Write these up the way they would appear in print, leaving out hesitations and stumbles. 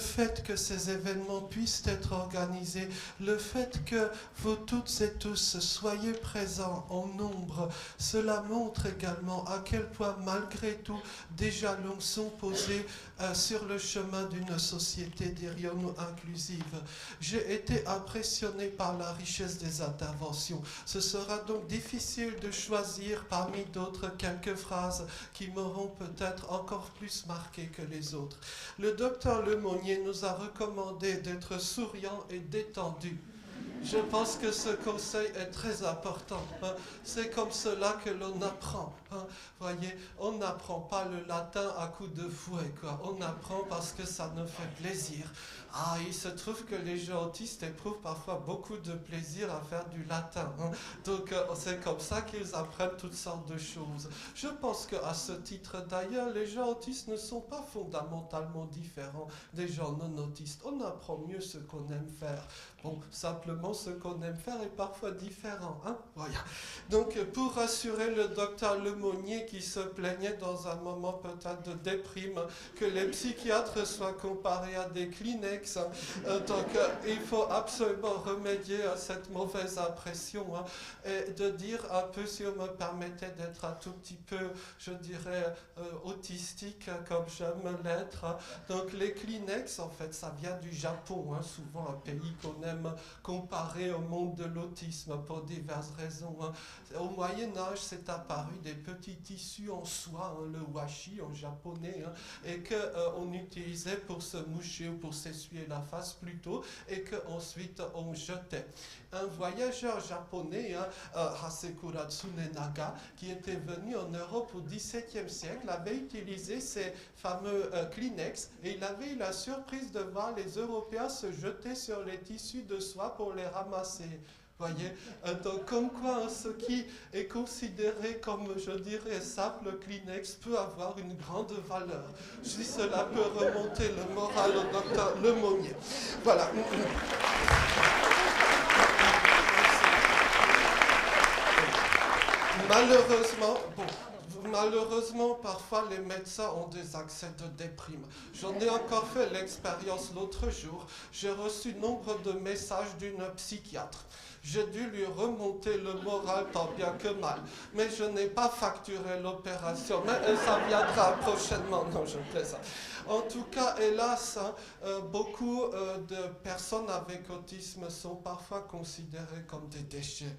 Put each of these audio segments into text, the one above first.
fait que ces événements puissent être organisés, le fait que vous toutes et tous soyez présents en nombre, cela montre également à quel point malgré tout des jalons sont posés sur le chemin d'une société, dirions-nous, inclusive. J'ai été impressionné par la richesse des interventions. Ce sera donc difficile de choisir parmi d'autres quelques phrases qui m'auront peut-être encore plus marqué que les autres. Le docteur Lemonnier nous a recommandé d'être souriant et détendu. Je pense que ce conseil est très important. Hein. C'est comme cela que l'on apprend. Hein. Voyez, on n'apprend pas le latin à coups de fouet, quoi. On apprend parce que ça nous fait plaisir. Ah, il se trouve que les gens autistes éprouvent parfois beaucoup de plaisir à faire du latin. Hein. Donc, c'est comme ça qu'ils apprennent toutes sortes de choses. Je pense qu'à ce titre, d'ailleurs, les gens autistes ne sont pas fondamentalement différents des gens non autistes. On apprend mieux ce qu'on aime faire. Bon, simplement, ce qu'on aime faire est parfois différent. Hein? Voilà. Donc, pour rassurer le docteur Lemonnier qui se plaignait dans un moment peut-être de déprime que les psychiatres soient comparés à des Kleenex, donc il faut absolument remédier à cette mauvaise impression et de dire un peu, si on me permettait d'être un tout petit peu, je dirais, autistique comme j'aime l'être. Donc, les Kleenex, en fait, ça vient du Japon, souvent un pays qu'on aime comparer au monde de l'autisme pour diverses raisons. Au Moyen-Âge, c'est apparu des petits tissus en soie, le washi en japonais, et qu'on utilisait pour se moucher ou pour s'essuyer la face plutôt, et qu'ensuite on jetait. Un voyageur japonais, Hasekura Tsunenaga, qui était venu en Europe au XVIIe siècle, avait utilisé ces fameux Kleenex, et il avait eu la surprise de voir les Européens se jeter sur les tissus de soie pour les ramasser. Voyez, donc comme quoi ce qui est considéré comme, je dirais, simple Kleenex peut avoir une grande valeur. Si cela peut remonter le moral au docteur Lemonnier. Voilà. Malheureusement, parfois les médecins ont des accès de déprime. J'en ai encore fait l'expérience l'autre jour. J'ai reçu nombre de messages d'une psychiatre. J'ai dû lui remonter le moral tant bien que mal. Mais je n'ai pas facturé l'opération. Mais ça viendra prochainement. Non, je plaisante. En tout cas, hélas, beaucoup de personnes avec autisme sont parfois considérées comme des déchets.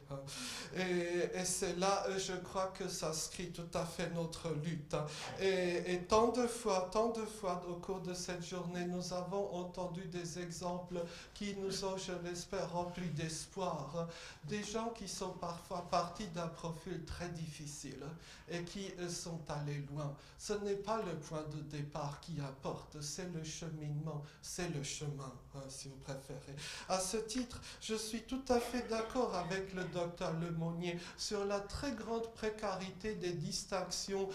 Et c'est là, je crois que ça s'inscrit tout à fait notre lutte. Et tant de fois, au cours de cette journée, nous avons entendu des exemples qui nous ont, je l'espère, remplis d'espoir. Des gens qui sont parfois partis d'un profil très difficile et qui sont allés loin. Ce n'est pas le point de départ qui importe, c'est le cheminement, c'est le chemin, si vous préférez. À ce titre, je suis tout à fait d'accord avec le docteur Lemonnier sur la très grande précarité des distinctions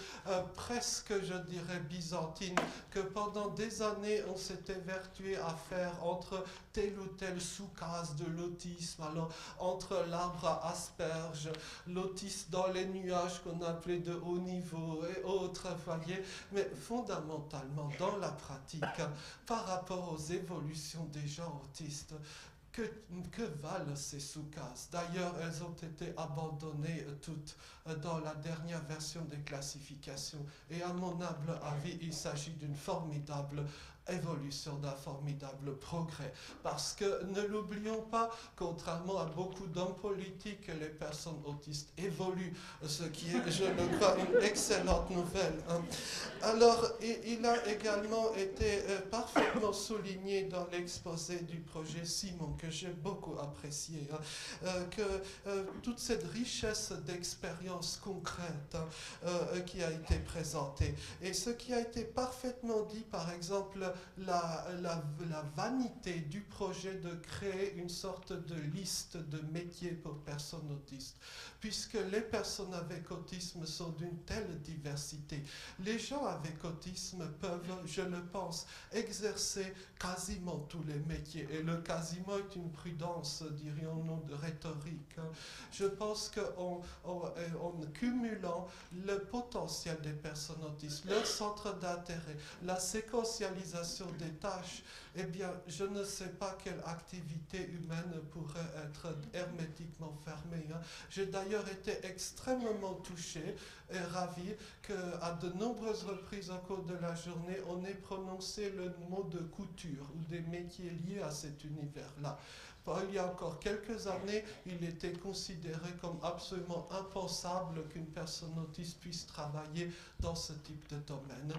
presque, je dirais, byzantines que pendant des années on s'était vertué à faire entre telle ou telle sous-case de l'autisme, alors entre l'arbre à asperges, l'autisme dans les nuages qu'on appelait de haut niveau et autres, voyez, mais fondamentalement dans la pratique, par rapport aux évolutions des gens autistes, que valent ces sous-cases? D'ailleurs, elles ont été abandonnées toutes dans la dernière version des classifications. Et à mon humble avis, il s'agit d'une formidable évolution, d'un formidable progrès. Parce que, ne l'oublions pas, contrairement à beaucoup d'hommes politiques, les personnes autistes évoluent, ce qui est, je le crois, une excellente nouvelle. Alors, il a également été parfaitement souligné dans l'exposé du projet Simon, que j'ai beaucoup apprécié, que toute cette richesse d'expériences concrètes qui a été présentée. Et ce qui a été parfaitement dit, par exemple, la vanité du projet de créer une sorte de liste de métiers pour personnes autistes, puisque les personnes avec autisme sont d'une telle diversité. Les gens avec autisme peuvent, je le pense, exercer quasiment tous les métiers, et le quasiment est une prudence, dirions-nous, de rhétorique. Je pense qu'en cumulant le potentiel des personnes autistes, leur centre d'intérêt, la séquentialisation délégation des tâches, eh bien, je ne sais pas quelle activité humaine pourrait être hermétiquement fermée. J'ai d'ailleurs été extrêmement touché et ravi qu'à de nombreuses reprises au cours de la journée, on ait prononcé le mot de couture ou des métiers liés à cet univers-là. Il y a encore quelques années, il était considéré comme absolument impensable qu'une personne autiste puisse travailler dans ce type de domaine.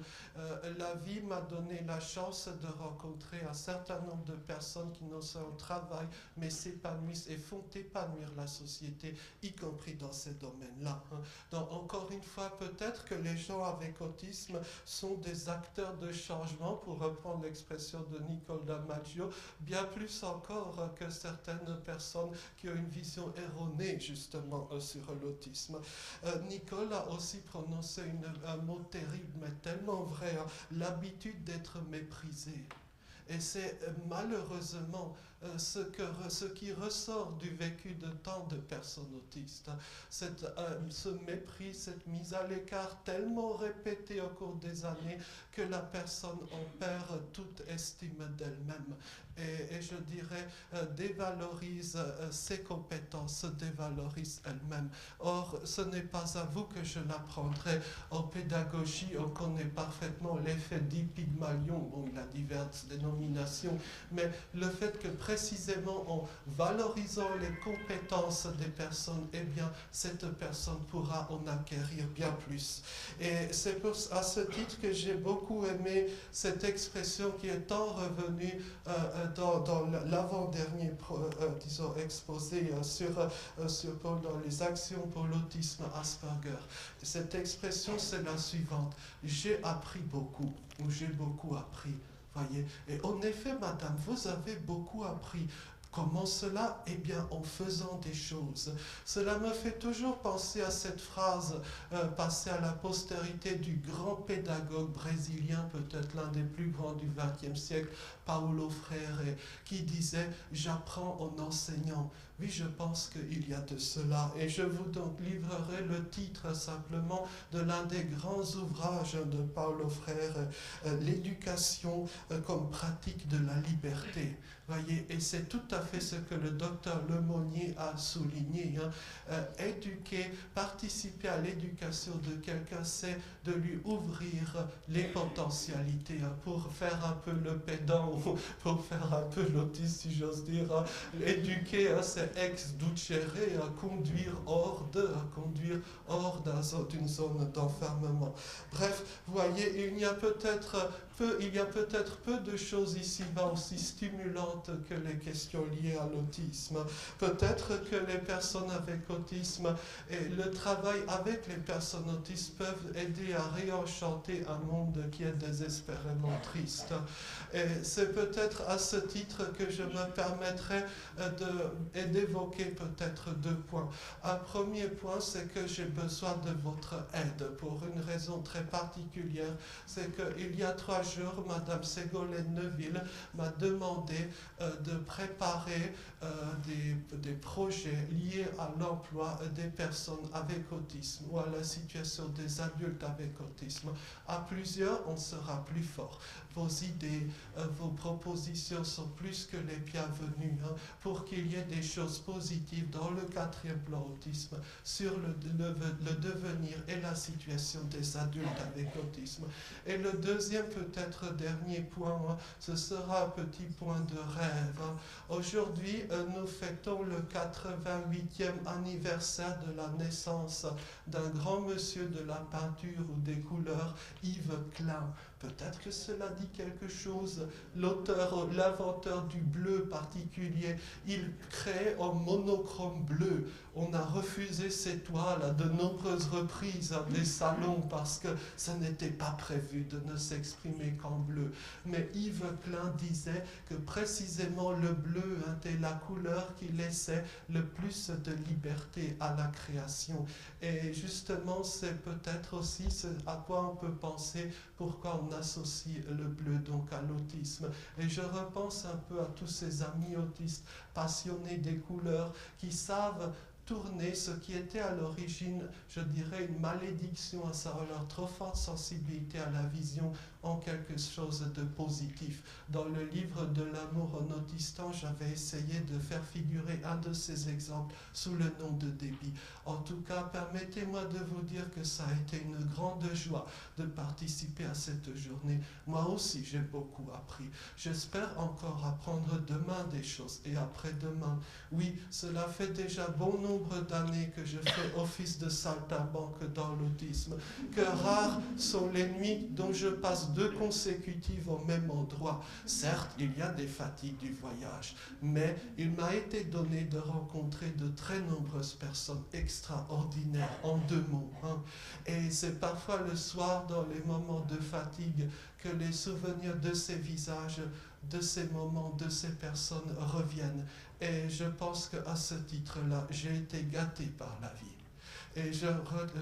La vie m'a donné la chance de rencontrer un certain nombre de personnes qui non seulement travaillent, mais s'épanouissent et font épanouir la société, y compris dans ces domaines-là. Donc, encore une fois, peut-être que les gens avec autisme sont des acteurs de changement, pour reprendre l'expression de Nicole Damaggio, bien plus encore que certaines personnes qui ont une vision erronée justement sur l'autisme. Nicole a aussi prononcé un mot terrible mais tellement vrai, l'habitude d'être méprisé. Et c'est malheureusement ce qui ressort du vécu de tant de personnes autistes. Ce mépris, cette mise à l'écart tellement répétée au cours des années que la personne en perd toute estime d'elle-même. Et je dirais, dévalorise ses compétences, se dévalorise elle-même. Or, ce n'est pas à vous que je l'apprendrai. En pédagogie, on connaît parfaitement l'effet d'Pygmalion. Bon, il a diverses dénominations, mais le fait que précisément en valorisant les compétences des personnes, eh bien, cette personne pourra en acquérir bien plus. Et c'est à ce titre que j'ai beaucoup aimé cette expression qui est tant revenue dans l'avant-dernier exposé dans les actions pour l'autisme Asperger. Cette expression, c'est la suivante: j'ai appris beaucoup, ou j'ai beaucoup appris. Voyez. Et en effet, madame, vous avez beaucoup appris. Comment cela? Eh bien, en faisant des choses. Cela me fait toujours penser à cette phrase passée à la postérité du grand pédagogue brésilien, peut-être l'un des plus grands du XXe siècle, Paulo Freire, qui disait « J'apprends en enseignant ». Oui, je pense qu'il y a de cela. Et je vous donc livrerai le titre simplement de l'un des grands ouvrages de Paulo Freire, L'éducation comme pratique de la liberté. Voyez, et c'est tout à fait ce que le docteur Lemonnier a souligné. Éduquer, participer à l'éducation de quelqu'un, c'est de lui ouvrir les potentialités, pour faire un peu le pédant, ou pour faire un peu l'autiste, si j'ose dire. Éduquer, c'est ex ducere, conduire hors d'une zone d'enfermement. Bref, vous voyez, il y a peut-être peu de choses ici-bas aussi stimulantes que les questions liées à l'autisme. Peut-être que les personnes avec autisme et le travail avec les personnes autistes peuvent aider à réenchanter un monde qui est désespérément triste. Et c'est peut-être à ce titre que je me permettrai d'évoquer peut-être deux points. Un premier point, c'est que j'ai besoin de votre aide pour une raison très particulière. C'est qu'il y a 3 jours, Madame Ségolène Neuville m'a demandé de préparer des projets liés à l'emploi des personnes avec autisme ou à la situation des adultes avec autisme. À plusieurs, on sera plus fort. Vos idées, vos propositions sont plus que les bienvenues, pour qu'il y ait des choses positives dans le 4e plan autisme sur le devenir et la situation des adultes avec autisme. Et le deuxième, peut-être dernier point, ce sera un petit point de rêve. Aujourd'hui, nous fêtons le 88e anniversaire de la naissance d'un grand monsieur de la peinture ou des couleurs, Yves Klein. Peut-être que cela dit quelque chose. L'inventeur du bleu particulier, il crée en monochrome bleu. On a refusé ces toiles à de nombreuses reprises à des salons parce que ce n'était pas prévu de ne s'exprimer qu'en bleu. Mais Yves Klein disait que précisément le bleu était la couleur qui laissait le plus de liberté à la création. Et justement, c'est peut-être aussi ce à quoi on peut penser, pourquoi on associe le bleu donc à l'autisme. Et je repense un peu à tous ces amis autistes passionnés des couleurs qui savent tourner ce qui était à l'origine, je dirais, une malédiction à ça, leur trop forte sensibilité à la vision, en quelque chose de positif. Dans le livre de l'amour en autistan, j'avais essayé de faire figurer un de ces exemples sous le nom de débit. En tout cas, permettez-moi de vous dire que ça a été une grande joie de participer à cette journée. Moi aussi, j'ai beaucoup appris. J'espère encore apprendre demain des choses et après-demain. Oui, cela fait déjà bon nombre d'années que je fais office de saltimbanque dans l'autisme, que rares sont les nuits dont je passe 2 consécutives au même endroit. Certes, il y a des fatigues du voyage, mais il m'a été donné de rencontrer de très nombreuses personnes extraordinaires, en 2 mots. Et c'est parfois le soir, dans les moments de fatigue, que les souvenirs de ces visages, de ces moments, de ces personnes reviennent. Et je pense qu'à ce titre-là, j'ai été gâté par la vie. Et je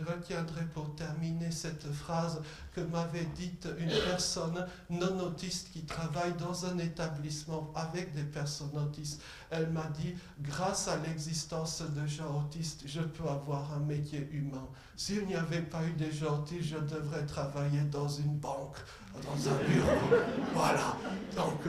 retiendrai pour terminer cette phrase que m'avait dite une personne non autiste qui travaille dans un établissement avec des personnes autistes. Elle m'a dit, grâce à l'existence de gens autistes, je peux avoir un métier humain. S'il n'y avait pas eu des gens autistes, je devrais travailler dans une banque, dans un bureau. Voilà. Donc,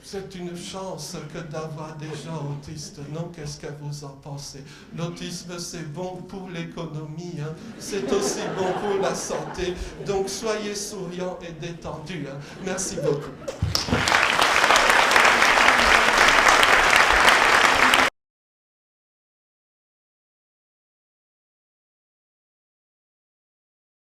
c'est une chance que d'avoir des gens autistes, non? Qu'est-ce que vous en pensez? L'autisme, c'est bon pour l'économie, c'est aussi bon pour la santé. Donc, soyez souriants et détendus. Merci beaucoup.